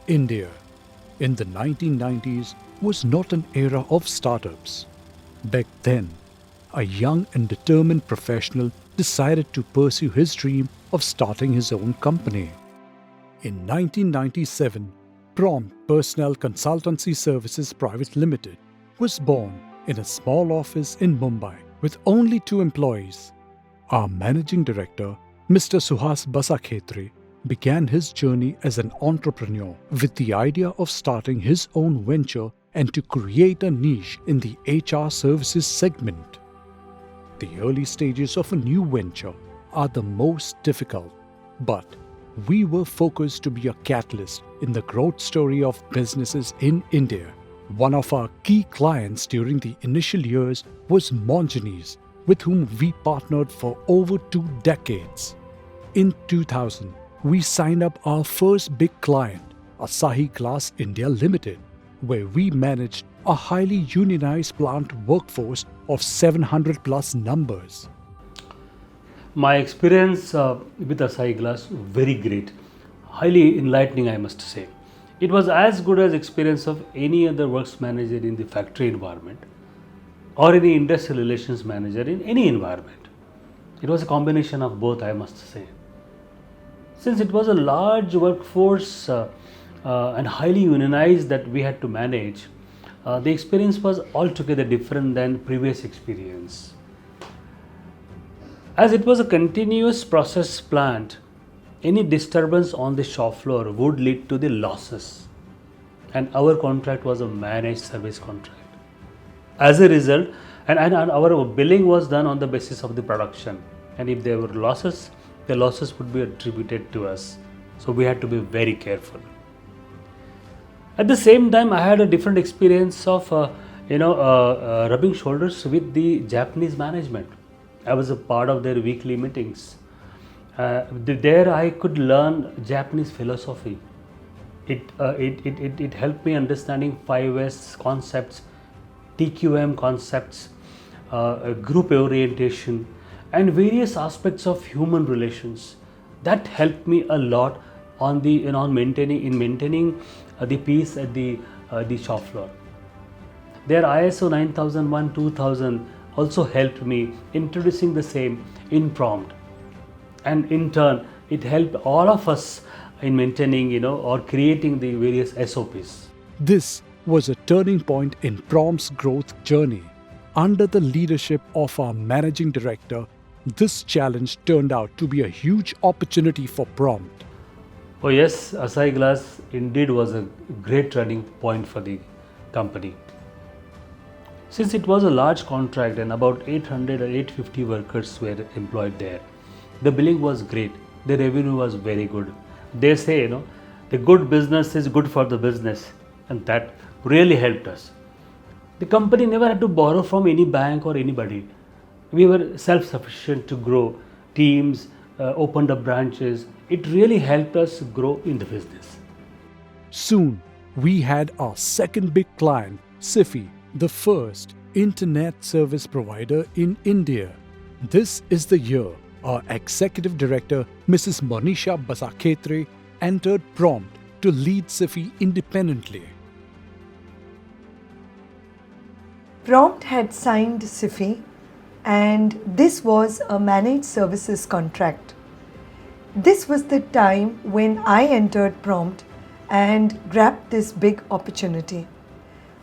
India in the 1990s was not an era of startups. Back then, a young and determined professional decided to pursue his dream of starting his own company. In 1997, Prompt Personnel Consultancy Services Private Limited was born in a small office in Mumbai with only two employees. Our managing director, Mr. Suhas Basakhetri, began his journey as an entrepreneur with the idea of starting his own venture and to create a niche in the HR services segment. The early stages of a new venture are the most difficult, but we were focused to be a catalyst in the growth story of businesses in India. One of our key clients during the initial years was Monjani's, with whom we partnered for over 2 decades. In 2000, we signed up our first big client, Asahi Glass India Limited, where we managed a highly unionized plant workforce of 700 plus numbers. My experience with Asahi Glass very great, highly enlightening, I must say. It was as good as experience of any other works manager in the factory environment or any industrial relations manager in any environment. It was a combination of both, I must say. Since it was a large workforce and highly unionized that we had to manage, the experience was altogether different than previous experience. As it was a continuous process plant, any disturbance on the shop floor would lead to the losses, and our contract was a managed service contract. As a result, and our billing was done on the basis of the production, and if there were losses, the losses would be attributed to us. So we had to be very careful. At the same time, I had a different experience of rubbing shoulders with the Japanese management. I was a part of their weekly meetings. There I could learn Japanese philosophy. It helped me understanding 5S concepts, TQM concepts, group orientation, and various aspects of human relations. That helped me a lot on maintaining the peace at the shop floor. Their ISO 9001-2000 also helped me introducing the same in Prompt, and in turn it helped all of us in maintaining or creating the various SOPs. This was a turning point in Prompt's growth journey. Under the leadership of our managing director, this challenge turned out to be a huge opportunity for Prompt. Oh yes, Asahi Glass indeed was a great turning point for the company. Since it was a large contract and about 800 or 850 workers were employed there, the billing was great, the revenue was very good. They say, the good business is good for the business, and that really helped us. The company never had to borrow from any bank or anybody. We were self-sufficient to grow teams, opened up branches. It really helped us grow in the business. Soon, we had our second big client, Sifi, the first internet service provider in India. This is the year our executive director, Mrs. Monisha Basakhetri, entered Prompt to lead Sifi independently. Prompt had signed Sifi, and this was a managed services contract. This was the time when I entered Prompt and grabbed this big opportunity.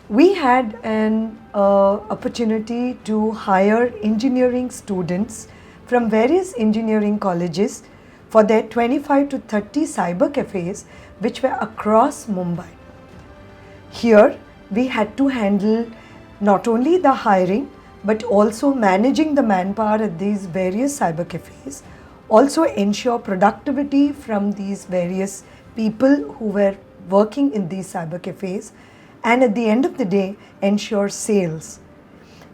We had an opportunity to hire engineering students from various engineering colleges for their 25 to 30 cyber cafes which were across Mumbai. Here we had to handle not only the hiring but also managing the manpower at these various cyber cafes, also ensure productivity from these various people who were working in these cyber cafes, and at the end of the day ensure sales.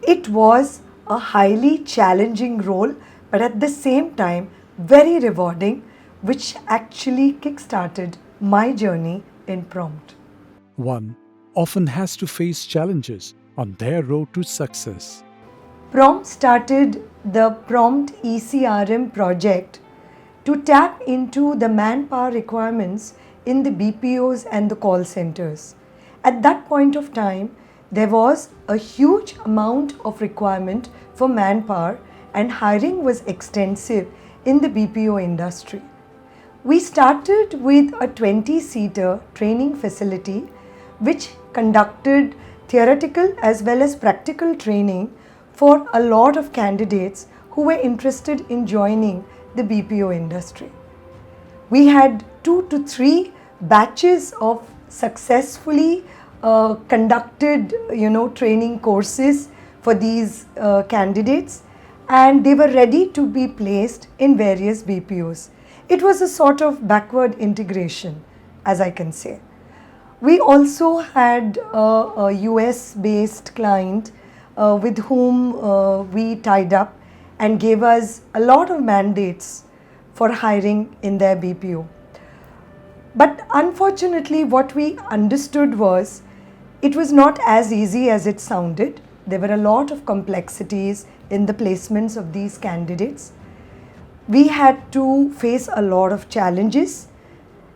It was a highly challenging role, but at the same time very rewarding, which actually kick-started my journey in Prompt. One often has to face challenges on their road to success. Prompt started the Prompt ECRM project to tap into the manpower requirements in the BPOs and the call centers. At that point of time, there was a huge amount of requirement for manpower and hiring was extensive in the BPO industry. We started with a 20-seater training facility which conducted theoretical as well as practical training for a lot of candidates who were interested in joining the BPO industry. We had 2 to 3 batches of successfully conducted training courses for these candidates, and they were ready to be placed in various BPOs. It was a sort of backward integration, as I can say. We also had a US based client with whom we tied up and gave us a lot of mandates for hiring in their BPO. But unfortunately, what we understood was it was not as easy as it sounded. There were a lot of complexities in the placements of these candidates. We had to face a lot of challenges,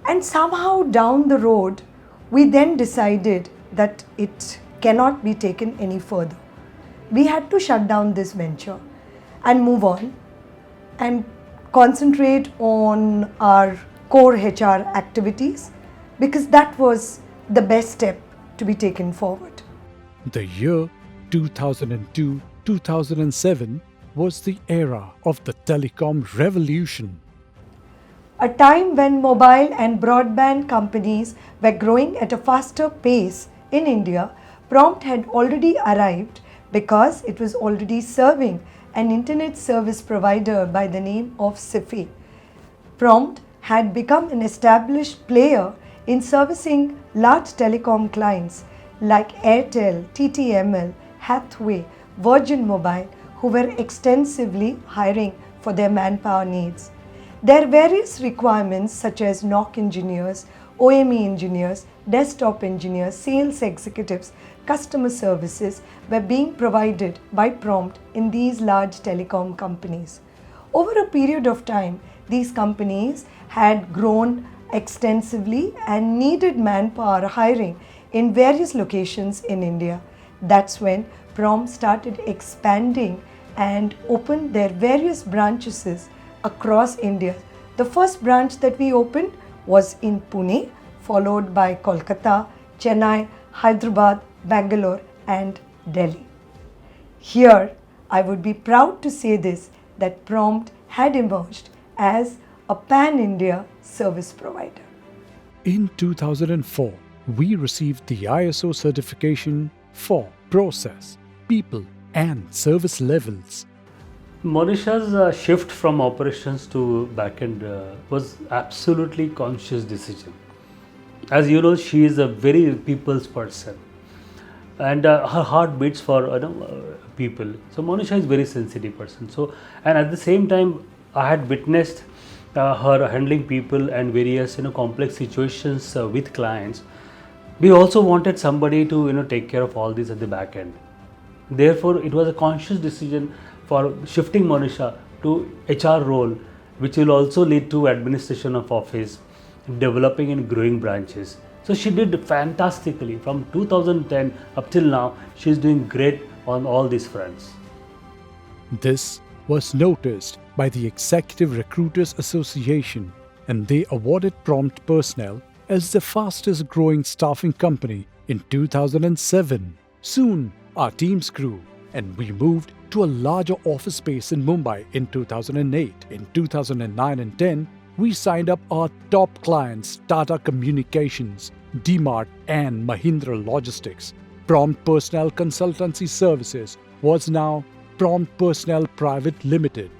and somehow down the road, we then decided that it cannot be taken any further. We had to shut down this venture and move on and concentrate on our core HR activities, because that was the best step to be taken forward. The year 2002-2007 was the era of the telecom revolution. A time when mobile and broadband companies were growing at a faster pace in India, Prompt had already arrived because it was already serving an internet service provider by the name of Sify. Prompt had become an established player in servicing large telecom clients like Airtel, TTML, Hathway, Virgin Mobile, who were extensively hiring for their manpower needs. Their various requirements such as NOC engineers, OME engineers, desktop engineers, sales executives, customer services were being provided by Prompt in these large telecom companies. Over a period of time, these companies had grown extensively and needed manpower hiring in various locations in India. That's when Prompt started expanding and opened their various branches across India. The first branch that we opened was in Pune, followed by Kolkata, Chennai, Hyderabad, Bangalore and Delhi. Here, I would be proud to say this, that Prompt had emerged as a pan-India service provider. In 2004, we received the ISO certification for process, people and service levels. Monisha's shift from operations to backend was absolutely conscious decision. As you know, she is a very people's person, and her heart beats for people. So Monisha is very sensitive person. So, and at the same time, I had witnessed her handling people and various complex situations with clients. We also wanted somebody to take care of all this at the back end. Therefore, it was a conscious decision for shifting Monisha to HR role, which will also lead to administration of office, developing and growing branches. So she did fantastically from 2010 up till now. She is doing great on all these fronts. This was noticed by the Executive Recruiters Association, and they awarded Prompt Personnel as the fastest growing staffing company in 2007. Soon, our teams grew and we moved to a larger office space in Mumbai in 2008. In 2009 and 10, we signed up our top clients Tata Communications, DMart and Mahindra Logistics. Prompt Personnel Consultancy Services was now Prompt Personnel Private Limited.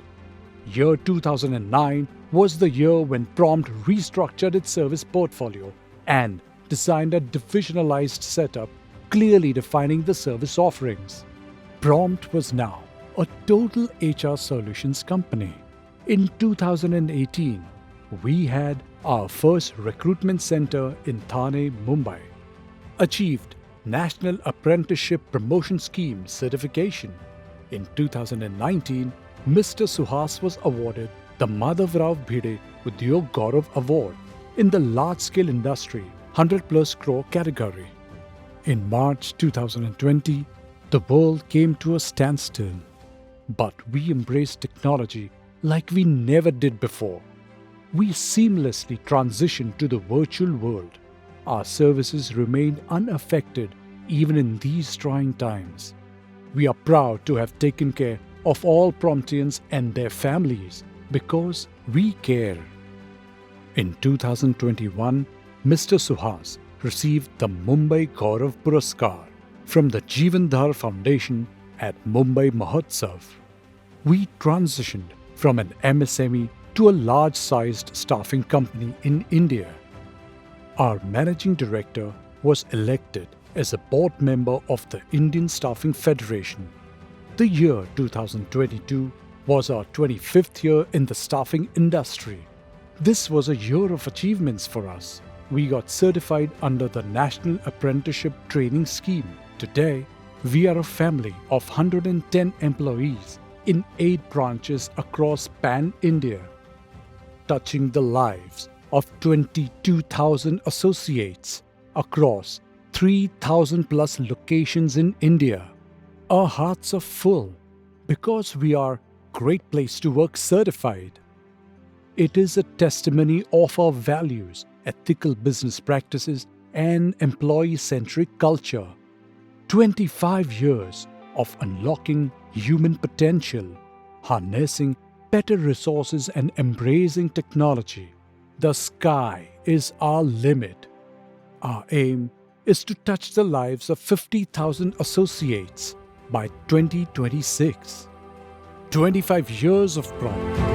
Year 2009 was the year when Prompt restructured its service portfolio and designed a divisionalized setup, clearly defining the service offerings. Prompt was now a total HR solutions company. In 2018, we had our first recruitment center in Thane, Mumbai, achieved National Apprenticeship Promotion Scheme certification, In 2019, Mr. Suhas was awarded the Madhavrao Bhide Udyog Gaurav Award in the large-scale industry 100+ crore category. In March 2020, the world came to a standstill, but we embraced technology like we never did before. We seamlessly transitioned to the virtual world. Our services remained unaffected even in these trying times. We are proud to have taken care of all Promptians and their families because we care. In 2021, Mr. Suhas received the Mumbai Gaurav Puraskar from the Jeevan Dhar Foundation at Mumbai Mahotsav. We transitioned from an MSME to a large-sized staffing company in India. Our managing director was elected as a board member of the Indian Staffing Federation. The year 2022 was our 25th year in the staffing industry. This was a year of achievements for us. We got certified under the National Apprenticeship Training Scheme. Today, we are a family of 110 employees in 8 branches across Pan-India, touching the lives of 22,000 associates across 3,000 plus locations in India. Our hearts are full because we are Great Place to Work certified. It is a testimony of our values, ethical business practices, and employee-centric culture. 25 years of unlocking human potential, harnessing better resources and embracing technology. The sky is our limit. Our aim is to touch the lives of 50,000 associates by 2026. 25 years of Prompt.